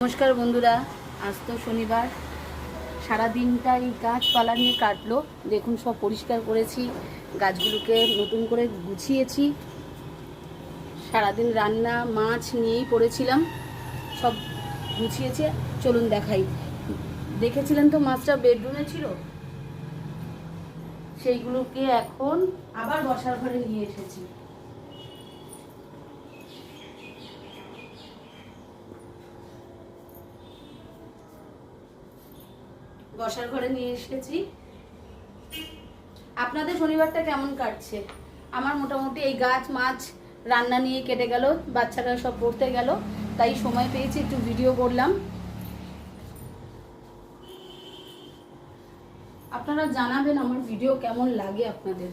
নমস্কার বন্ধুরা, আজ তো শনিবার। সারা দিনটা এই গাছপালা নিয়ে কাটলো। দেখুন, সব পরিষ্কার করেছি, গাছগুলোকে নতুন করে গুছিয়েছি। সারাদিন রান্না মাছ নিয়েই পড়েছিলাম, সব গুছিয়েছে। চলুন দেখাই। দেখেছিলেন তো মাছটা বেডরুমে ছিল, সেইগুলোকে এখন আবার বসার ঘরে নিয়ে এসেছি। বসার ঘরে নিয়ে এসেছি। আপনাদের শনিবারটা কেমন কাটছে? আমার মোটামুটি এই গাছ মাছ রান্না নিয়ে কেটে গেল। বাচ্চারা সব পড়তে গেল, তাই সময় পেয়েছি একটু ভিডিও করলাম। আপনারা জানাবেন আমার ভিডিও কেমন লাগে আপনাদের।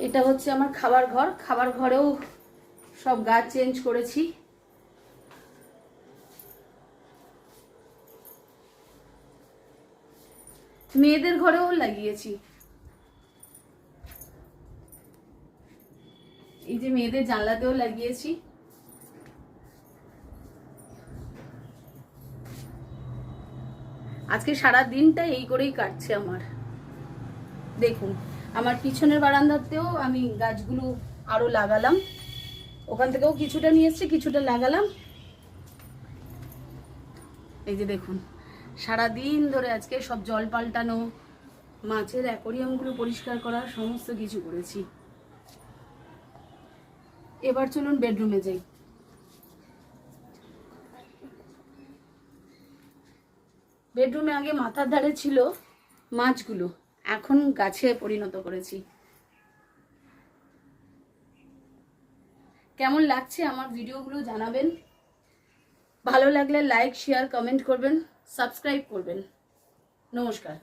এটা হচ্ছে আমার খাবার ঘর। খাবার ঘরেও সব গাছ চেঞ্জ করেছি। মেয়েদের ঘরেও লাগিয়েছি। এই যে মেয়েদের জানলাতেও লাগিয়েছি। আজকে সারা দিনটা এই করেই কাটছে আমার। দেখুন, আমার পিছনের বারান্দাতেও আমি গাছগুলো আরো লাগালাম। ওখান থেকেও কিছুটা নিয়ে এসেছি, কিছুটা লাগালাম। এই যে দেখুন, সারা দিন ধরে আজকে সব জল পাল্টানো, মাছের অ্যাকোরিয়ামগুলো পরিষ্কার করা, সমস্ত কিছু করেছি। এবার চলুন বেডরুমে যাই। বেডরুমে আগে মাথার ধারে ছিল মাছগুলো, এখন গাছে পরিণত করেছি। কেমন লাগছে আমার ভিডিওগুলো জানাবেন। ভালো লাগলে লাইক শেয়ার কমেন্ট করবেন, সাবস্ক্রাইব করবেন। নমস্কার।